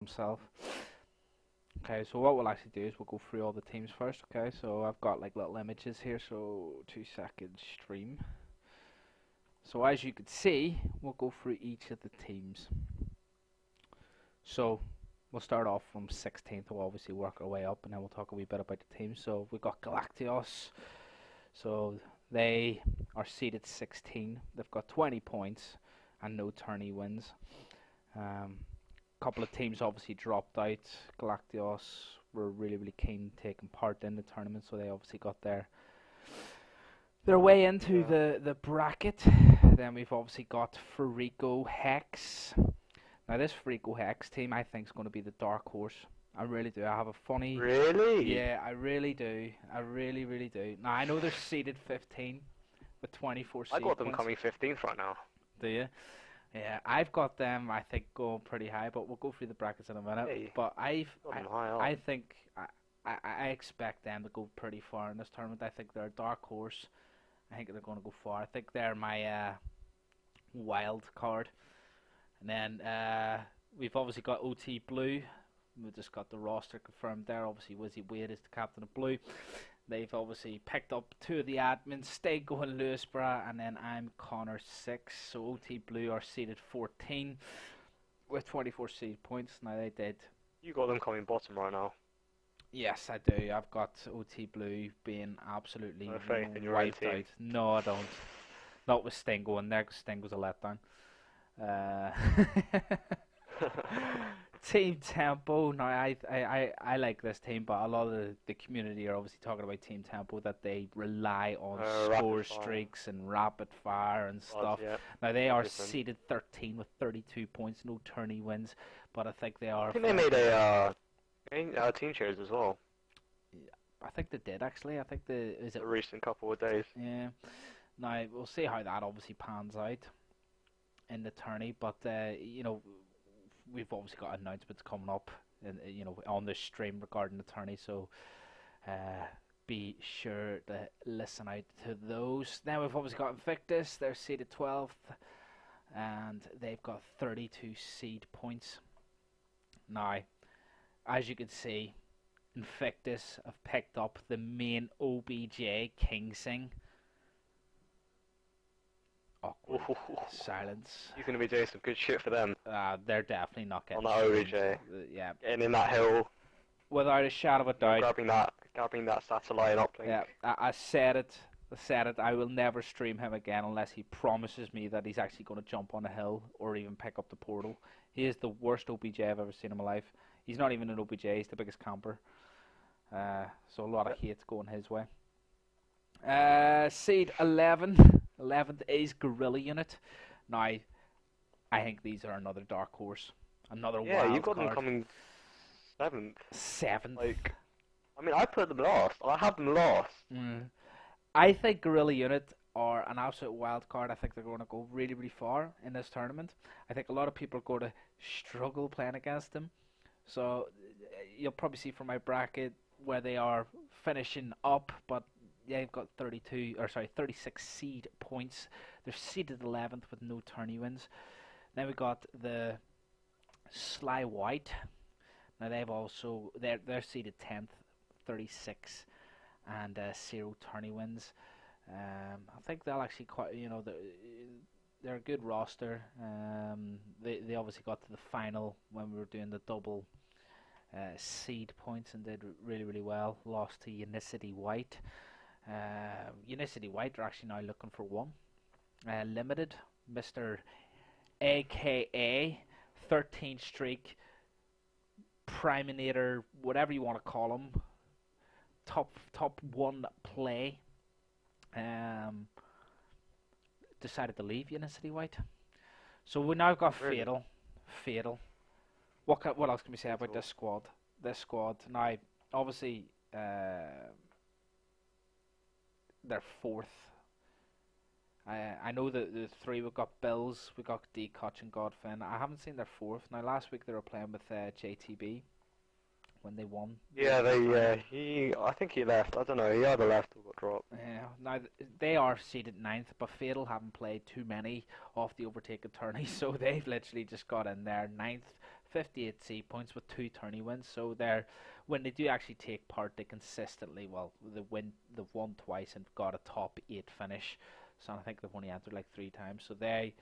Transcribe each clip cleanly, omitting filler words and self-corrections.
himself. Okay, so what we'll actually do is we'll go through all the teams first. Okay, so I've got like little images here, so 2 seconds stream. So as you can see, we'll go through each of the teams. So we'll start off from 16th. We'll obviously work our way up, and then we'll talk a wee bit about the teams. So we've got Galactios. So they are seeded 16. They've got 20 points and no tourney wins. Couple of teams obviously dropped out. Galactios were really keen taking part in the tournament, so they obviously got their way into the bracket. Then we've obviously got Farico Hex. Now this Farico Hex team I think is going to be the dark horse. I really do. I have a funny... Really? Yeah, I really do. I really do. Now I know they're seeded 15 with 24 seed I got them points. coming 15th right now. Do you? Yeah, I've got them, I think, going pretty high, but we'll go through the brackets in a minute. Hey, but I think I expect them to go pretty far in this tournament. I think they're a dark horse. I think they're going to go far. I think they're my wild card. And then we've obviously got OT Blue. We've just got the roster confirmed there. Obviously, Wizzy Wade is the captain of Blue. They've obviously picked up 2 of the admins, Stego and Lewisborough, and then I'm Connor 6. So OT Blue are seeded 14 with 24 seed points. Now they did. You got them coming bottom right now. Yes, I do. I've got OT Blue being absolutely wiped out. No, I don't. Not with Stingo in there, because Stingo's a letdown. Team Tempo. Now I like this team, but a lot of the community are obviously talking about Team Tempo, that they rely on score streaks and rapid fire and stuff. Yeah. Now they are seeded 13 with 32 points, no tourney wins, but I think they are. I think they made a team shares as well. I think they did actually. I think is it a recent couple of days. Yeah. Now we'll see how that obviously pans out in the tourney, but you know, we've obviously got announcements coming up, you know, on the stream regarding the tourney, so be sure to listen out to those. Then we've obviously got Invictus. They're seeded 12th, and they've got 32 seed points. Now, as you can see, Invictus have picked up the main OBJ Kingsing. Awkward silence. He's going to be doing some good shit for them. They're definitely not getting on that OBJ. Yeah. Getting in that hill. Without a shadow of a doubt. Grabbing that satellite uplink. Yeah, I said it. I will never stream him again unless he promises me that he's actually going to jump on a hill or even pick up the portal. He is the worst OBJ I've ever seen in my life. He's not even an OBJ. He's the biggest camper. So a lot of hate's going his way. Seed 11. 11th is Gorilla Unit. Now, I think these are another dark horse. Another wild card. Yeah, you've got them coming 7th. 7th. Like, I mean, I put them last. I have them last. I think Gorilla Unit are an absolute wild card. I think they're going to go really far in this tournament. I think a lot of people are going to struggle playing against them. So, you'll probably see from my bracket where they are finishing up, but yeah, you've got 36 seed points. They're seeded 11th with no tourney wins. Then we got the Sly White. Now they're seeded 10th, 36, and 0 tourney wins. I think they'll actually they're a good roster. They obviously got to the final when we were doing the double seed points and did really well. Lost to Unicity White. Unicity White are actually now looking for one. Limited, Mr. AKA 13 streak, Priminator, whatever you want to call him, top 1 play, decided to leave Unicity White. So we now got Fatal. What else can we say about this squad? Now, obviously, they're 4th. I know that the 3 we've got Bills, we got D-Cutch and Godfin. I haven't seen their 4th. Now last week they were playing with JTB when they won. Yeah, I think he left. I don't know. He either left or got dropped. Yeah. Now they are seeded 9th, but Fatal haven't played too many of the overtaken tourneys, so they've literally just got in there 9th, 58 seed points with 2 tourney wins. So they're when they do actually take part, they consistently they've won twice and got a top 8 finish. So I think they've only entered like 3 times. So they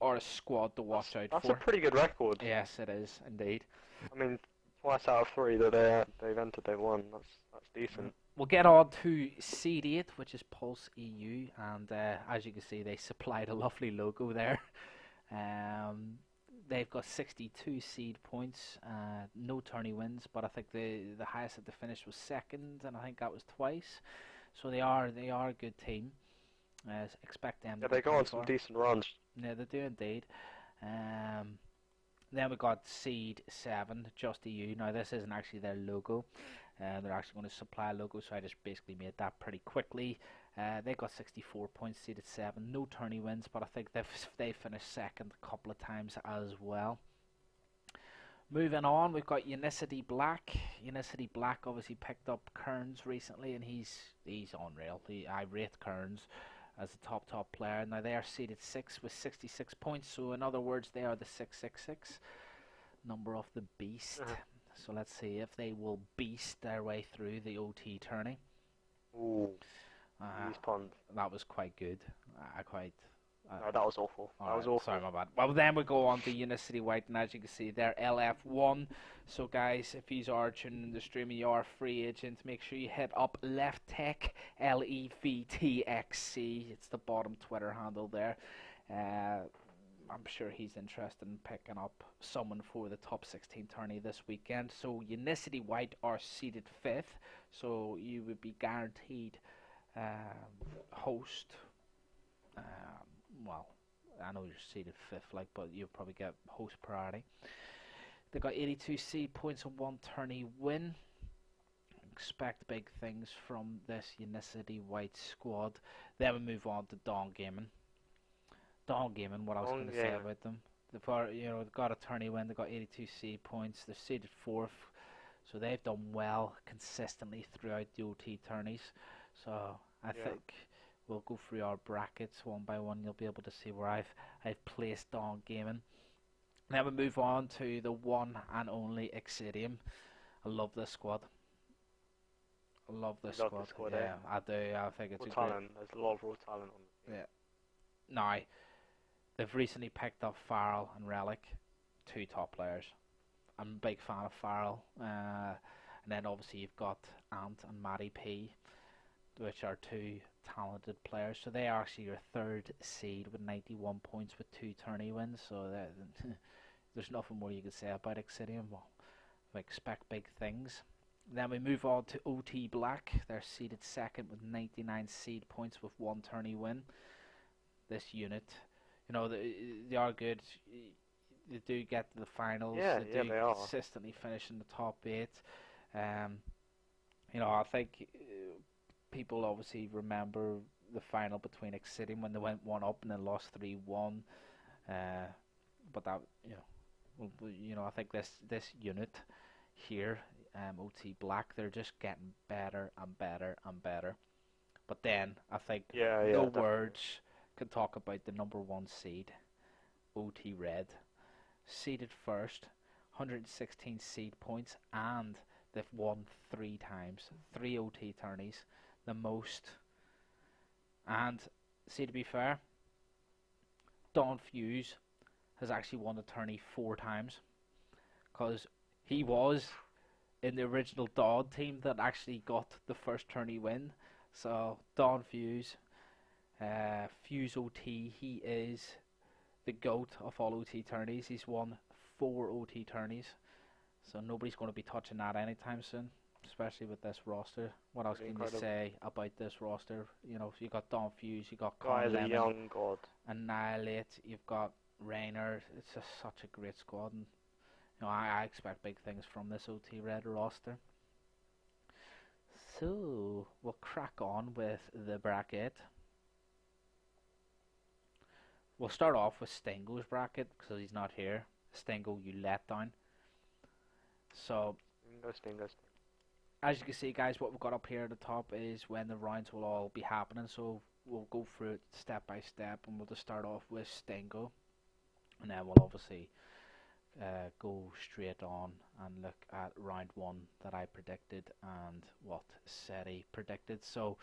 are a squad to watch out That's a for. pretty good record. Yes, it is indeed. I mean, twice out of 3 that they've entered, they've won. That's decent. We'll get on to Seed 8, which is Pulse EU, and as you can see, they supplied a lovely logo there. They've got 62 seed points, no tourney wins, but I think the highest that they finished was second, and I think that was twice. So they are a good team. Expect them. Yeah, to they go go on some far. decent runs. Yeah, they do indeed. Then we got Seed 7, Just EU. Now this isn't actually their logo. They're actually going to supply a logo, so I just basically made that pretty quickly. They got 64 points, seeded 7, no tourney wins, but I think they finished second a couple of times as well. Moving on, we've got Unicity Black. Unicity Black obviously picked up Kearns recently, and he's unreal. I rate Kearns as a top player. Now they are seeded 6 with 66 points, so in other words, they are the 666 number of the beast. So let's see if they will beast their way through the OT tourney. Ooh, these puns. That was quite good. No, that was awful. That was awful. Sorry, my bad. Well, then we go on to Unicity White, and as you can see, they're LF1. So, guys, if you are tuning in the stream and you are a free agent, make sure you hit up Left Tech, LEVTXC. It's the bottom Twitter handle there. I'm sure he's interested in picking up someone for the top 16 tourney this weekend. So, Unicity White are seeded 5th, so you would be guaranteed host. Well, I know you're seeded 5th, but you'll probably get host priority. They got 82 seed points and 1 tourney win. Expect big things from this Unicity White squad. Then we move on to Dawn Gaming. Dawn Gaming, what I was going to say about them. They've got a tourney win. They got 82 seed points. They're seeded 4th, so they've done well consistently throughout the OT tourneys. So I think we'll go through our brackets one by one. You'll be able to see where I've placed Dawn Gaming. Then we move on to the one and only Exidium. I love this squad. I love this squad. Yeah, I do. I think it's talent. There's a lot of raw talent on it. Yeah. Now, they've recently picked up Farrell and Relic, 2 top players. I'm a big fan of Farrell. And then obviously you've got Ant and Matty P, which are 2 talented players. So they are actually your 3rd seed with 91 points with 2 tourney wins. So there's nothing more you can say about Exidium. Well, we expect big things. Then we move on to OT Black. They're seeded 2nd with 99 seed points with 1 tourney win. This unit, they are good. They do get to the finals. They are consistently finish in the top 8. I think people obviously remember the final between Exidium when they went 1 up and then lost 3-1. But that, I think this unit here, OT Black, they're just getting better and better and better. But then I think no words can talk about the number 1 seed, OT Red, seeded 1st, 116 seed points, and they've won 3 times, 3 OT tourneys, the most. And see, to be fair, Don Fuse has actually won the tourney 4 times, because he was in the original Dodd team that actually got the first tourney win. So Don Fuse, Fuse OT, he is the GOAT of all OT tourneys. He's won 4 OT tourneys, so nobody's going to be touching that anytime soon, especially with this roster. What else can you say about this roster? You got Don Fuse, you got Con Lemon, young god, Annihilate, you've got Raynor. It's just such a great squad, and I expect big things from this OT Red roster. So we'll crack on with the bracket. We'll start off with Stingo's bracket because he's not here. Stingo, you let down. So, as you can see, guys, what we've got up here at the top is when the rounds will all be happening. So we'll go through it step by step, and we'll just start off with Stingo, and then we'll obviously go straight on and look at round one that I predicted and what Seti predicted. So,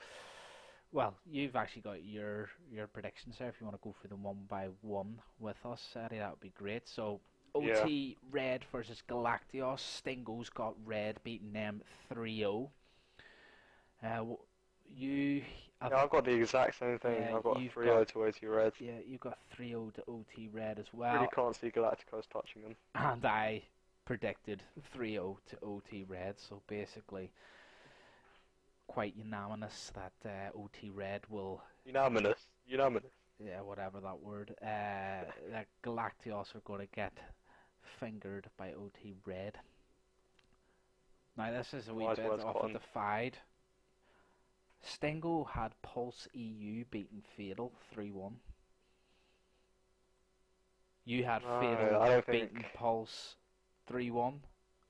well, you've actually got your predictions there. If you want to go through them one by one with us, Seti, that would be great. So, Yeah. OT Red versus Galactios. Stingo's got Red beating them 3-0. You, Yeah, I've got the exact same thing. yeah, I've got you've 3-0 to OT Red. yeah, you got 3-0 to OT Red as Really well, can't see Galacticos touching them. and I predicted 3-0 to OT Red. So basically, quite unanimous that OT Red will, Unanimous. yeah, whatever that word, that Galactios are going to get fingered by OT Red. Now this is a wee Wise bit words, off of Cotton. the fide. Stingo had Pulse EU beating Fatal 3-1. You had No, Fatal I don't beating think. Pulse 3-1,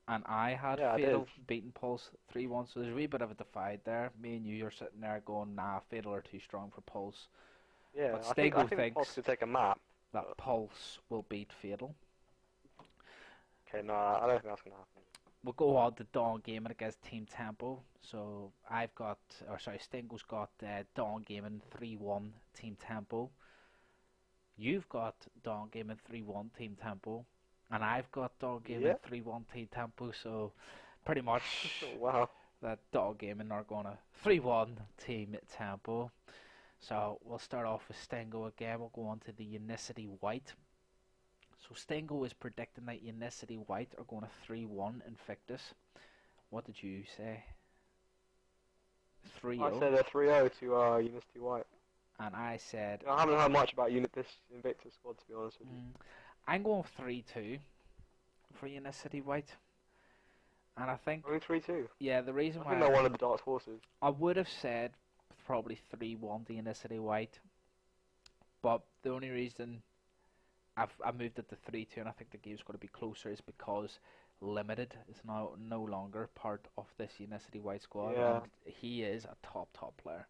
and I had Yeah, I Fatal did. beating Pulse 3-1. So there's a wee bit of a divide there. Me and you are sitting there going, nah, Fatal are too strong for Pulse. Yeah, But I think Stingo Pulse thinks could take a map. that But, Pulse will beat Fatal. okay, no, I don't think that's gonna happen. We'll go on to Dawn Gaming against Team Tempo. So Stingo's got Dawn Gaming 3-1 Team Tempo. You've got Dawn Gaming 3-1 Team Tempo. And I've got Dawn Gaming Yeah. 3-1 Team Tempo. So pretty much Wow. that Dawn Gaming are going to 3-1 Team Tempo. So we'll start off with Stingo again. We'll go on to the Unicity White. So Stingo is predicting that Unicity White are going to 3-1 Invictus. What did you say? I 3-0. said a 3-0 to Unicity White. And I said, I haven't heard much about this Invictus squad, to be honest with you. I'm going 3-2 for Unicity White. And I think, Only 3-2. yeah, the reason I think they're why one of the dark horses. I would have said probably 3-1 to Unicity White. But the only reason I moved it to 3-2 and I think the game's going to be closer is because Limited is now no longer part of this Unicity White squad, Yeah. and he is a top player.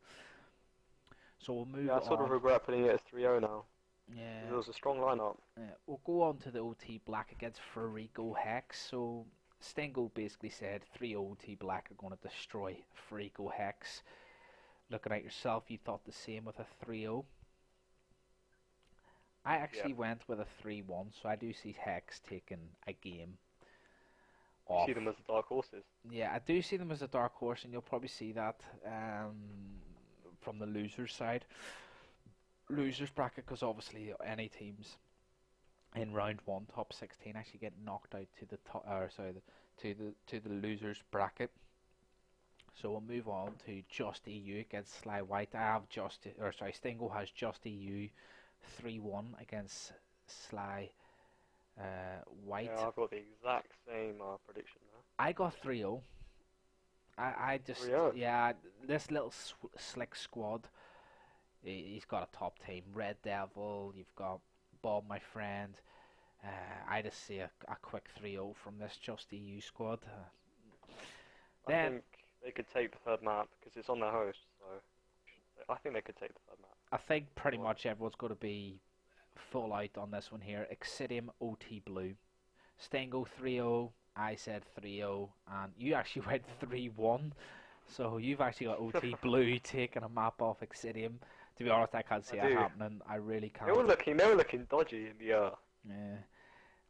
So we'll move Yeah, I sort of on. regret putting it as 3-0 now. Yeah, It was a strong lineup. we'll go on to the OT Black against Farigo Hex. So Stingo basically said 3 OT Black are going to destroy Farigo Hex. Looking at yourself, you thought the same with a 3-0. I actually went with a 3-1, so I do see Hex taking a game You off. see them as the dark horses. Yeah, I do see them as a dark horse, and you'll probably see that from the losers side. Losers bracket, because obviously any teams in round one, top 16, actually get knocked out to the top, to the losers bracket. So we'll move on to Just EU against Sly White. Stingo has Just EU 3-1 against Sly White. Yeah, I've got the exact same prediction there. I got 3-0. I just 3-0. yeah, this little slick squad. He's got a top team. Red Devil. You've got Bob, my friend. I just see a quick 3-0 from this Just EU squad. I Then think they could take the third map because it's on their host. So I think they could take the third map. I think pretty much everyone's going to be full out on this one here. Exidium OT Blue. Stengo 3-0. I said 3-0. And you actually went 3-1. So you've actually got OT Blue taking a map off Exidium. To be honest, I can't see it happening. I really can't. They were looking dodgy in the Yeah.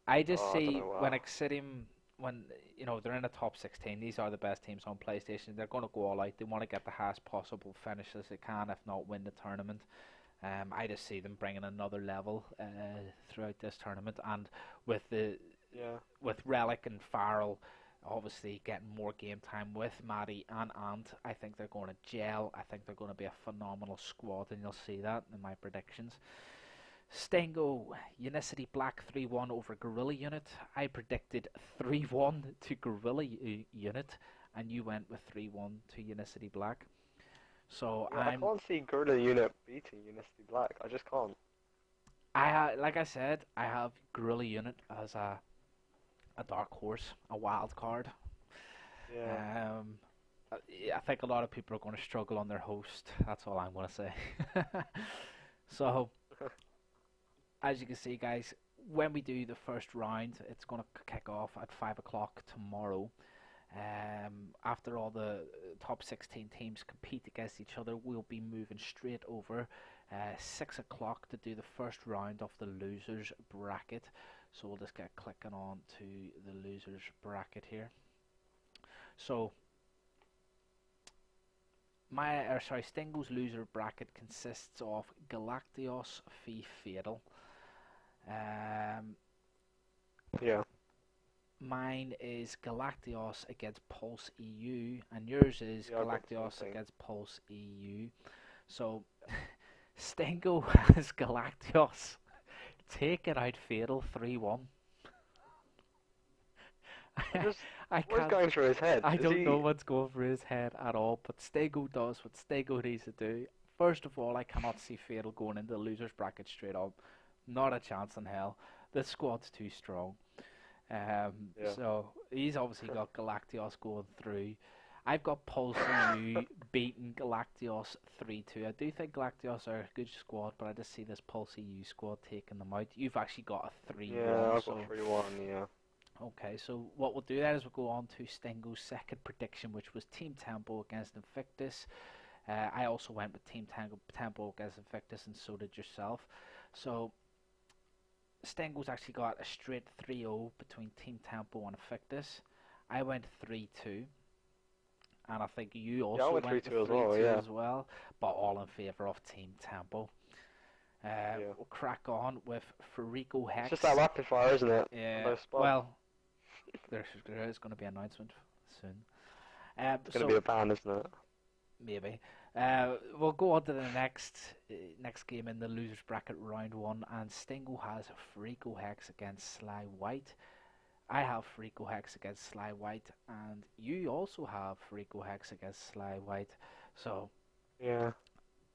I just I see don't know, when wow. Exidium, when they're in the top 16, these are the best teams on PlayStation. They're going to go all out. They want to get the highest possible finish as they can, if not win the tournament. I just see them bringing another level throughout this tournament, and with Relic and Farrell obviously getting more game time with Maddie and Ant, I think they're going to gel. I think they're going to be a phenomenal squad, and you'll see that in my predictions. Stengo, Unicity Black 3-1 over Gorilla Unit. I predicted 3-1 to Gorilla Unit, and you went with 3-1 to Unicity Black. So I can't see Gorilla Unit beating Unicity Black. I just can't. Like I said, I have Gorilla Unit as a dark horse, a wild card. Yeah. I think a lot of people are going to struggle on their host. That's all I'm going to say. So, as you can see, guys, when we do the first round, it's going to kick off at 5 o'clock tomorrow. After all the top 16 teams compete against each other, we'll be moving straight over 6 o'clock to do the first round of the losers bracket. So we'll just get clicking on to the losers bracket here. So Stingo's loser bracket consists of Galactios v Fatal. Yeah. Mine is Galactios against Pulse EU, and yours is Yeah, I've got the same Galactios thing. against Pulse EU. So Stingo has Galactios taking out Fatal 3-1. Just, I what's can't. going through his head? I Is don't he... know what's going through his head at all, but Stego does what Stego needs to do. First of all, I cannot see Fatal going into the losers bracket straight up. Not a chance in hell. The squad's too strong. Yeah. So he's obviously got Galactios going through. I've got Pulse EU beating Galactios 3-2. I do think Galactios are a good squad, but I just see this Pulse EU squad taking them out. You've actually got a 3-1. Yeah, I've so got 3-1, yeah. Okay, so what we'll do then is we'll go on to Stingo's second prediction, which was Team Tempo against Invictus. I also went with Team Tempo against Invictus, and so did yourself. So Stingo's actually got a straight 3-0 between Team Tempo and Invictus. I went 3-2, and I think you also went went 3-2 with as well, 3-2 yeah. as well, but all in favour of Team Tempo. Yeah. We'll crack on with Farico Hex. It's just that rapid fire, isn't it? Yeah, Those spots. well, there is going to be an announcement soon. It's going to be a ban, isn't it? Maybe. We'll go on to the next game in the losers bracket, round 1, and Stingo has Farico Hex against Sly White. I have Farico Hex against Sly White, and you also have Farico Hex against Sly White. So Yeah.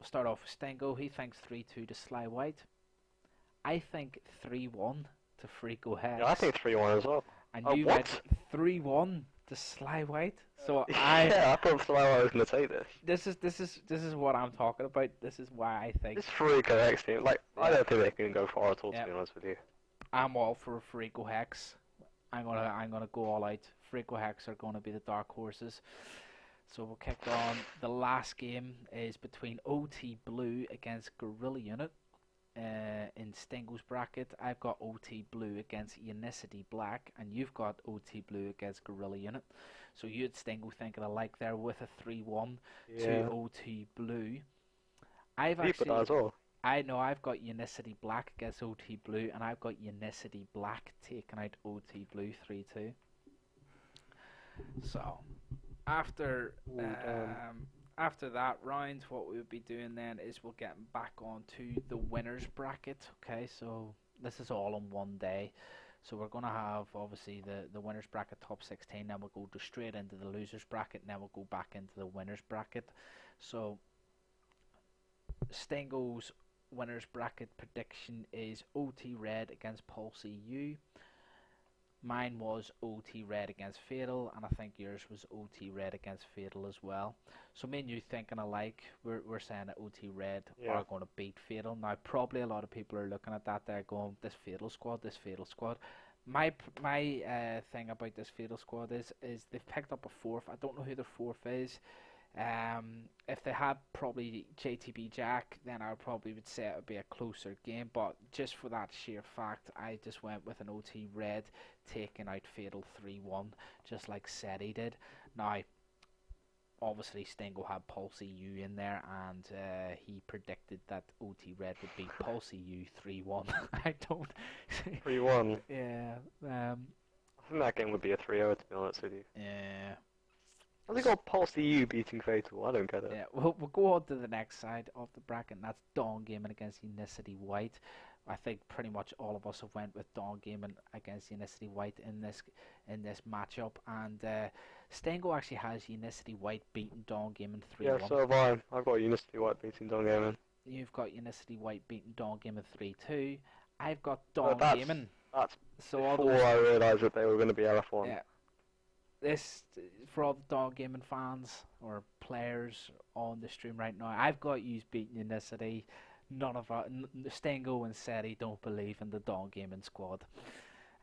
we'll start off with Stingo. He thinks 3-2 to Sly White. I think 3-1 to Farico Hex. Yeah, I think 3-1 as well. And Oh, you what? went 3-1 to Sly White. So Yeah, I thought I was going to say this. this is what I'm talking about. This is why I think This Farico X team, like, I Yeah. don't think they can go far at all, Yeah. to be honest with you. I'm all for Farico Hex. I'm gonna go all out. Farico Hex are gonna be the dark horses. So we'll kick on. The last game is between OT Blue against Gorilla Unit. In Stingo's bracket, I've got OT Blue against Unicity Black, and you've got OT Blue against Gorilla Unit. So you had Stingo thinking alike there with a 3-1 to Yeah. OT Blue. I've Deep with that as well. I know I've got Unicity Black against OT Blue, and I've got Unicity Black taking out OT Blue 3-2. So after Ooh, damn. after that round, what we'll be doing then is we'll get back onto the winners bracket. Okay, so this is all on one day. So we're gonna have obviously the winners bracket top 16, then we'll go straight into the losers bracket, and then we'll go back into the winners bracket. So Stingo's winners bracket prediction is OT Red against Pulse EU. Mine was OT Red against Fatal, and I think yours was OT Red against Fatal as well. So me and you thinking alike, we're saying that OT Red Yeah. are going to beat Fatal. Now probably a lot of people are looking at that, they're going, this Fatal squad. My thing about this Fatal squad is they've picked up a fourth. I don't know who the fourth is. If they had probably JTB Jack, then I probably would say it would be a closer game. But just for that sheer fact, I just went with an OT Red taking out Fatal 3-1, just like Seti did. Now, obviously Stingo had Pulse EU in there, and he predicted that OT Red would beat Pulse EU 3-1. I don't. 3-1. Yeah. I think that game would be a 3-0, to be honest with you. Yeah. How's it got Pulse EU beating Fatal? I don't get it. Yeah, we'll go on to the next side of the bracket, and that's Dawn Gaming against Unicity White. I think pretty much all of us have went with Dawn Gaming against Unicity White in this matchup, and Stengo actually has Unicity White beating Dawn Gaming 3-1. Yeah, so have I. I've got Unicity White beating Don Gaming. You've got Unicity White beating Dawn Gaming 3-2. I've got Dawn Gaming. That's So all before those, I realised that they were going to be LF1. yeah. This, for all the Dawn Gaming fans or players on the stream right now, I've got you beating Unicity. None of Stengo and Seti don't believe in the Dawn Gaming squad.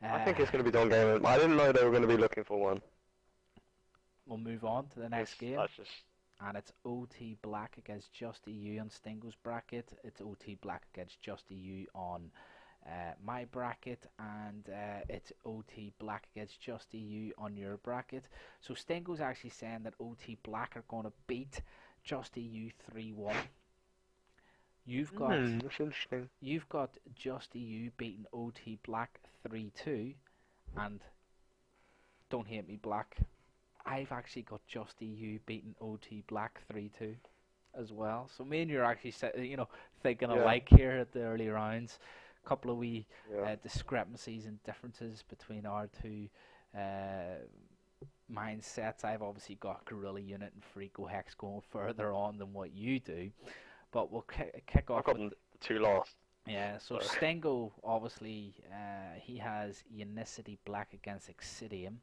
I Uh, think it's going to be Don Gaiman. I didn't know they were going to be looking for one. we'll move on to the next game. That's just And it's OT Black against Just EU on Stingo's bracket. It's OT Black against Just EU on my bracket, and it's OT Black against Just EU on your bracket. So Stingo's actually saying that OT Black are going to beat Just EU 3-1. that's interesting. You've got Just EU beating OT Black 3-2, and don't hate me, Black. I've actually got Just EU beating OT Black 3-2 as well. So me and you are actually, thinking Yeah. alike here at the early rounds. Couple of wee Yeah. discrepancies and differences between our two mindsets. I've obviously got Guerrilla Unit and Freako Hex going further on than what you do. But we'll kick I've off got with the two last. yeah, so Sorry. Stengo, obviously, he has Unicity Black against Exidium.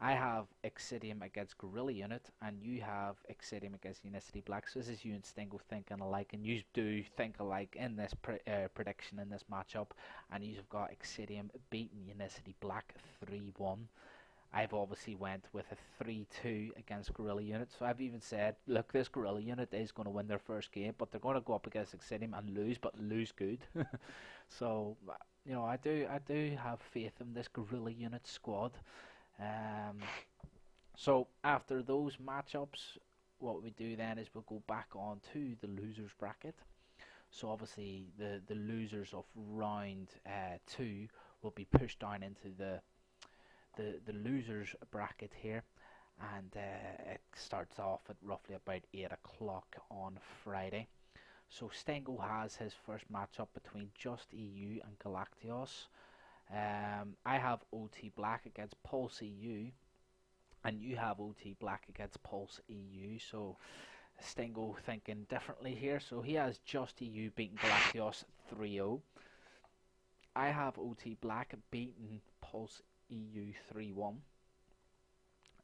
I have Exidium against Guerrilla Unit, and you have Exidium against Unicity Black. So this is you and Stengo thinking alike, and you do think alike in this prediction, in this matchup. And you've got Exidium beating Unicity Black 3-1. I've obviously went with a 3-2 against Guerrilla Unit. So I've even said, look, this Guerrilla Unit is going to win their first game, but they're going to go up against Exidium and lose, but lose good. So, I do have faith in this Guerrilla Unit squad. So after those matchups, what we do then is we'll go back on to the losers bracket. So obviously the losers of round 2 will be pushed down into the losers bracket here, and it starts off at roughly about 8 o'clock on Friday. So Stengo has his first matchup between Just EU and Galactios. I have OT Black against Pulse EU, and you have OT Black against Pulse EU. So Stengo thinking differently here. So he has Just EU beating Galactios 3-0. I have OT Black beating Pulse EU 3-1.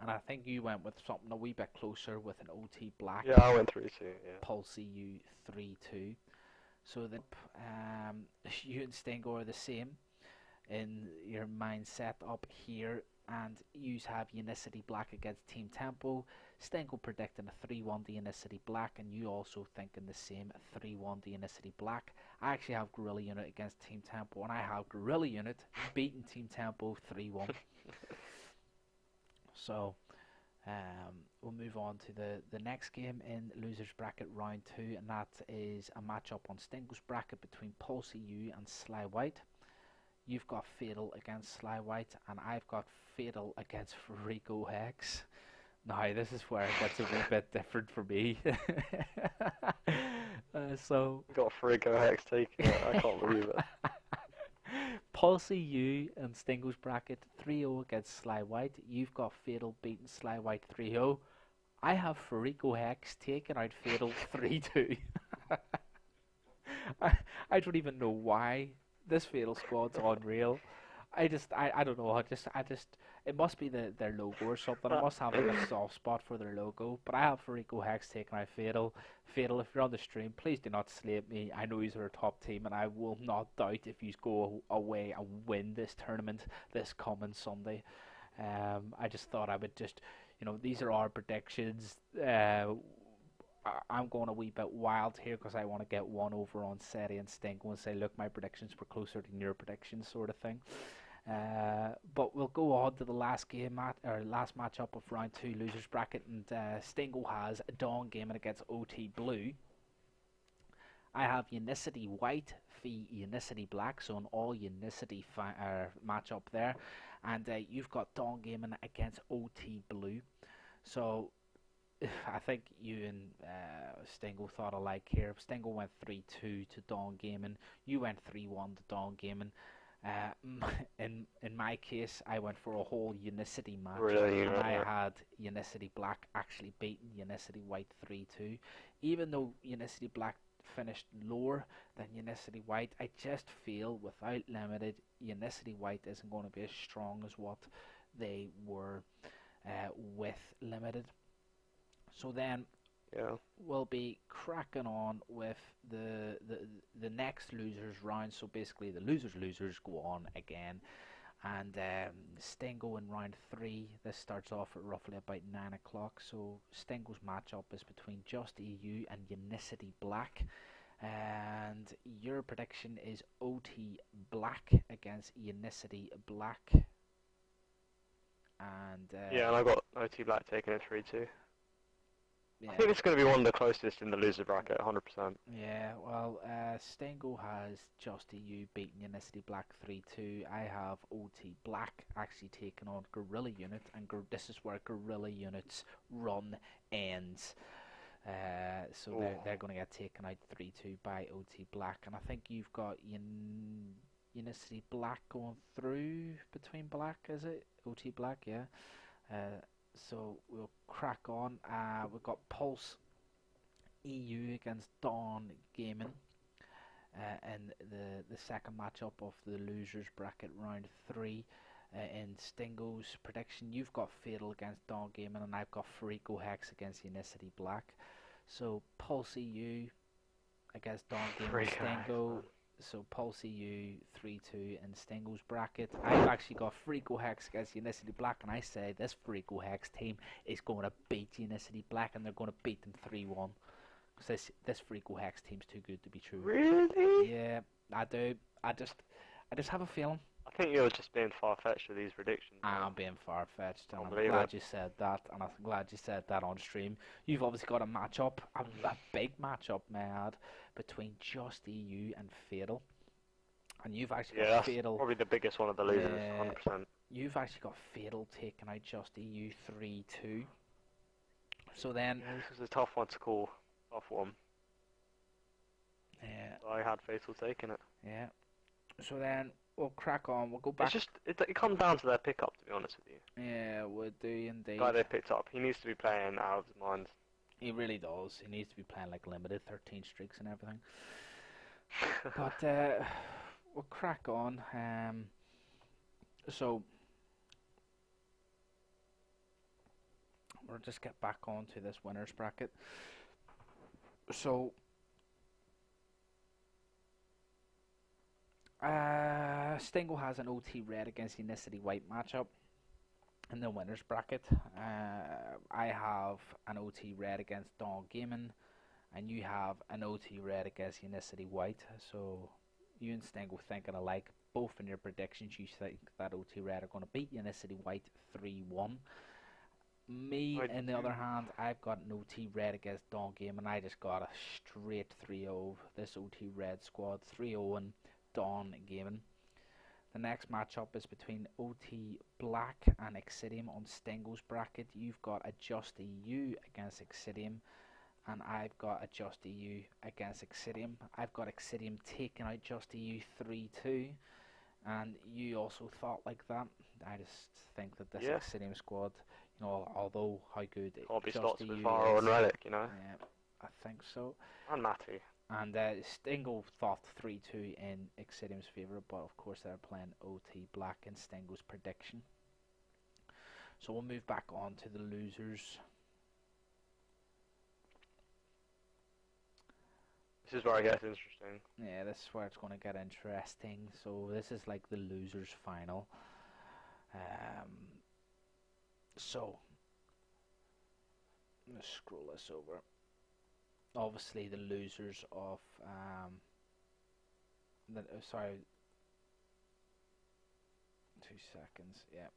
And I think you went with something a wee bit closer with an OT Black. Yeah, I went 3-2. Yeah. Pulse EU 3-2. So that you and Stengo are the same in your mindset up here, and you have Unicity Black against Team Tempo. Stengo predicting a 3-1 to Unicity Black, and you also thinking the same 3-1 to Unicity Black. I actually have Guerrilla Unit against Team Tempo, and I have Guerrilla Unit beating Team Tempo 3-1. So we'll move on to the next game in losers bracket round 2, and that is a matchup on Stengo's bracket between Pulse EU and Sly White. You've got Fatal against Sly White, and I've got Fatal against Freako Hex. Now, this is where it gets a wee bit different for me. So Got Freako Hex taking it. I can't believe it. Pulse EU and Stingo's bracket 3-0 against Sly White. You've got Fatal beating Sly White 3-0. I have Freako Hex taking out Fatal 3-2. I don't even know why. This Fatal squad's unreal. I don't know. It must be their logo or something. I must have like a soft spot for their logo. But I have Freako Hex taking out Fatal. Fatal, if you're on the stream, please do not slate me. I know you're a top team, and I will not doubt if you go away and win this tournament this coming Sunday. I just thought I would just, these are our predictions. I'm going a wee bit wild here because I want to get one over on Seti and Stingo and say, look, my predictions were closer than your predictions, sort of thing. But we'll go on to the last matchup of round 2 losers bracket, and Stingo has Dawn Gaming against OT Blue. I have Unicity White v Unicity Black, so an all Unicity matchup there, and you've got Dawn Gaming against OT Blue. So I think you and Stingo thought alike here. Stingo went 3-2 to Dawn Gaming. You went 3-1 to Dawn Gaming. In my case, I went for a whole Unicity match, Really? and I had Unicity Black actually beating Unicity White 3-2. Even though Unicity Black finished lower than Unicity White, I just feel without Limited, Unicity White isn't going to be as strong as what they were with Limited. So then Yeah. we'll be cracking on with the next losers round. So basically, the losers go on again, and Stingo in round three. This starts off at roughly about 9 o'clock. So Stingo's matchup is between Just EU and Unicity Black. And your prediction is OT Black against Unicity Black. And Yeah, and I got OT Black taking it 3-2. yeah, I think it's going to be one of the closest in the loser bracket, 100%. yeah. Well, Stengo has Just EU beating Unicity Black 3-2. I have OT Black actually taking on Gorilla Unit, and this is where Gorilla Unit's run ends. So they're going to get taken out 3-2 by OT Black, and I think you've got Unicity Black going through between Black, is it? OT Black, yeah. So we'll crack on. We've got Pulse EU against Dawn Gaming in the second matchup of the losers bracket round 3. In Stingo's prediction, you've got Fatal against Dawn Gaming, and I've got Freako Hex against Unicity Black. So Pulse EU against Dawn Gaming, Stingo. So Pulse EU 3-2 in Stingo's bracket. I've actually got Freako Hex against Unicity Black, and I say this Freako Hex team is going to beat Unicity Black, and they're going to beat them 3-1. Because this Freako Hex team's too good to be true. Really? Yeah, I do. I just have a feeling. I think you're just being far-fetched with these predictions. I'm being far-fetched, and I'm glad you said that, and I'm glad you said that on stream. You've obviously got a matchup, a big matchup, may I add, between Just EU and Fatal. And you've actually got Fatal. Probably the biggest one of the losers, 100%. You've actually got Fatal taking out Just EU 3-2. So then... Yeah, this was a tough one to call. Tough one. Yeah. So I had Fatal taking it. Yeah. So then... We'll crack on. We'll go back. It comes down to their pickup, to be honest with you. Yeah, we do indeed. The guy they picked up, he needs to be playing out of his mind. He really does. He needs to be playing like limited, 13 streaks and everything. But we'll crack on. So we'll just get back onto this winners bracket. So. Stingo has an OT Red against Unicity White matchup in the winners bracket. I have an OT Red against Dawn Gaming, and you have an OT Red against Unicity White. So you and Stingo thinking alike. Both in your predictions, you think that OT Red are going to beat Unicity White 3-1. Me, on the other hand, I've got an OT Red against Dawn Gaming. I just got a straight 3-0. This OT Red squad 3-0 and Dawn Gaming. The next matchup is between OT Black and Exidium on Stingo's bracket. You've got a Just EU against Exidium, and I've got a Just EU against Exidium. I've got Exidium taking out Just EU 3-2, and you also thought like that. I just think that this Exidium squad, you know, although how good Just EU is, and Relic, you know. Yeah, I think so. And Matty. And Stingo thought 3-2 in Exidium's favour, but of course they're playing OT Black in Stingo's prediction. So we'll move back on to the losers. This is where it gets interesting. Yeah, this is where it's going to get interesting. So this is like the losers final. So let's scroll this over. Obviously the losers of 2 seconds, yeah.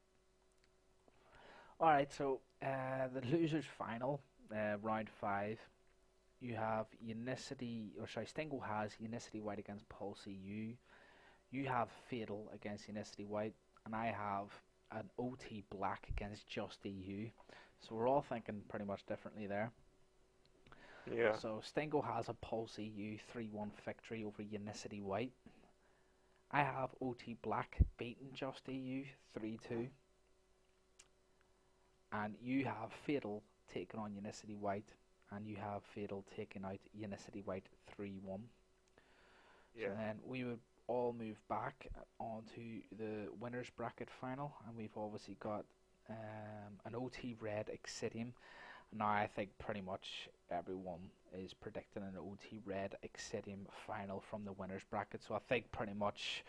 Alright, so the losers final, round 5, you have Stingo has Unicity White against Pulse EU, you have Fatal against Unicity White, and I have an OT Black against Just EU. So we're all thinking pretty much differently there. Yeah. So Stingo has a Pulse EU 3-1 victory over Unicity White. I have OT Black beating Just EU 3-2. And you have Fatal taking on Unicity White, and you have Fatal taking out Unicity White 3-1. Yeah. So then we would all move back onto the winners bracket final, and we've obviously got an OT Red Exidium. Now I think pretty much everyone is predicting an OT Red Excidium final from the winners bracket. So I think pretty much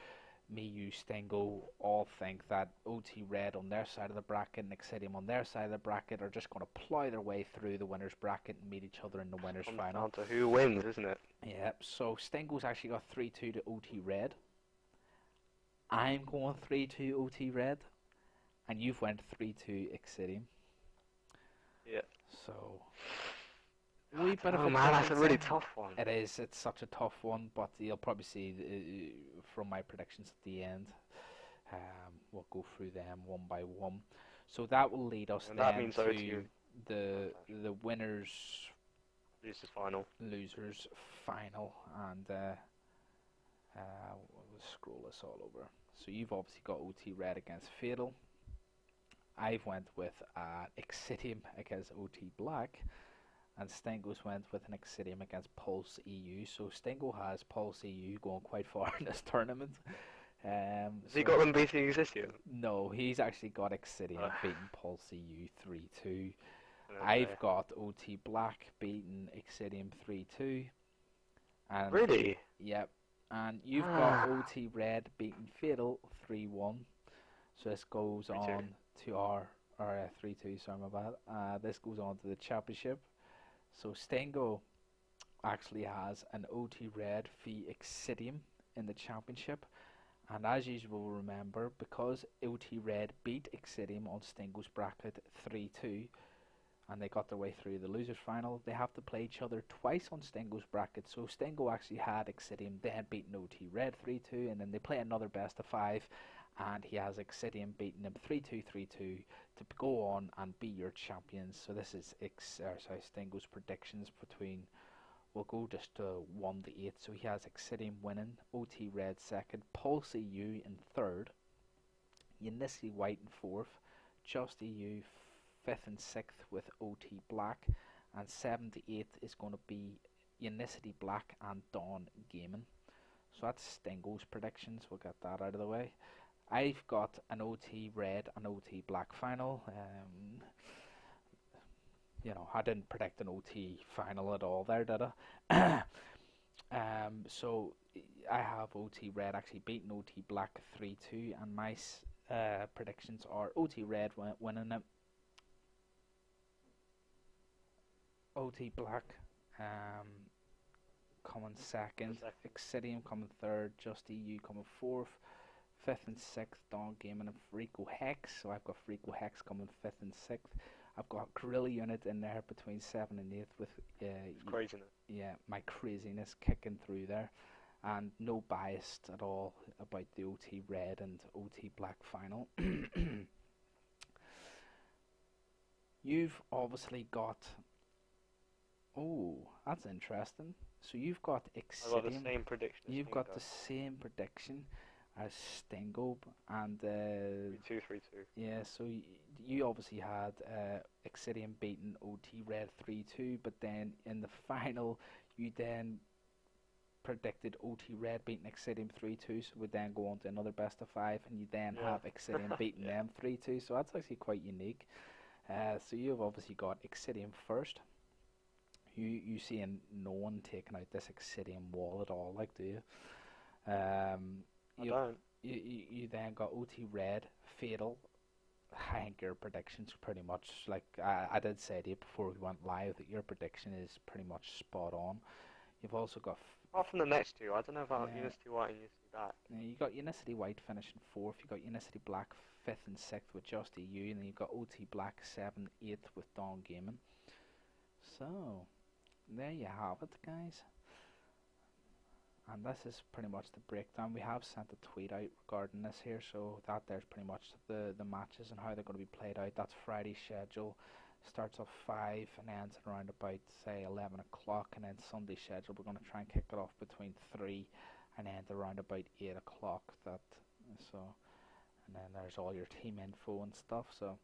me, you, Stingo all think that OT Red on their side of the bracket and Excidium on their side of the bracket are just going to plow their way through the winners bracket and meet each other in the winners Comes final. down to who wins, isn't it? Yeah, so Stingo's actually got 3-2 to OT Red. I'm going 3-2 OT Red. And you've went 3-2 Excidium. Yeah. So, wee bit of Oh a man, that's a difference really there. tough one. It is. It's such a tough one, but you'll probably see from my predictions at the end. We'll go through them one by one. So that will lead us And that then means to OT the winners loses final. losers final, and we'll scroll this all over. So you've obviously got OT Red against Fatal. I've went with Excidium against OT Black, and Stingo's went with an Excidium against Pulse EU. So Stingo has Pulse EU going quite far in this tournament. Has So he got them beating Excidium? no, he's actually got Excidium beating Pulse EU 3-2. Okay. I've got OT Black beating Excidium 3-2. And Really? yep. And you've got OT Red beating Fatal 3-1. So this goes 3-2. on to our 3-2. Sorry, my bad. This goes on to the championship. So Stingo actually has an OT Red v Excidium in the championship. And as you will remember, because OT Red beat Excidium on Stingo's bracket 3-2, and they got their way through the losers final, they have to play each other twice on Stingo's bracket. So Stingo actually had Excidium then beaten OT Red 3-2, and then they play another best of 5, and he has Excidium beating him 3-2, 3-2 to go on and be your champions. So this is Stingo's predictions between. We'll go just 1 to 8. So he has Excidium winning, OT Red second, Pulse EU in third, Unicity White in fourth, Just EU 5th and 6th with OT Black, and 7 to 8 is going to be Unicity Black and Dawn Gaming. So that's Stingo's predictions. We'll get that out of the way. I've got an OT Red and OT Black final. I didn't predict an OT final at all there, did I? So I have OT Red actually beating OT Black 3-2, and my predictions are OT Red winning it, OT Black coming second, Excidium coming third, Just EU coming fourth, 5th and 6th, Dawn Gaming and Freako Hex. So I've got Freako Hex coming 5th and 6th. I've got Gorilla Unit in there between 7 and 8 with craziness. Yeah, my craziness kicking through there, and no bias at all about the OT Red and OT Black final. You've obviously got. Oh, that's interesting. So you've got Excidium. I've got the same prediction. You've got the same prediction as Stingo, and 3-2, 3-2. yeah. So you obviously had Excidium beating OT Red 3-2, but then in the final you then predicted OT Red beating Excidium 3-2, so we then go on to another best of 5, and you then have Excidium beating them 3-2. So that's actually quite unique. So you've obviously got Excidium first. You seeing no one taking out this Excidium wall at all, like, do you? I don't. You then got OT Red, Fatal. I think your predictions pretty much, like I did say to you before we went live, that your prediction is pretty much spot on. You've also got Apart from the next two, I don't know about Unicity White and Unicity Black. you got Unicity White finishing 4th, you got Unicity Black 5th and 6th with Just EU, and then you've got OT Black 7th, 8th with Dawn Gaming. So there you have it, guys. And this is pretty much the breakdown. We have sent a tweet out regarding this here, so there's pretty much the matches and how they're going to be played out. That's Friday's schedule. Starts off 5 and ends around about, say, 11 o'clock, and then Sunday's schedule, we're going to try and kick it off between 3 and end around about 8 o'clock. And then there's all your team info and stuff. So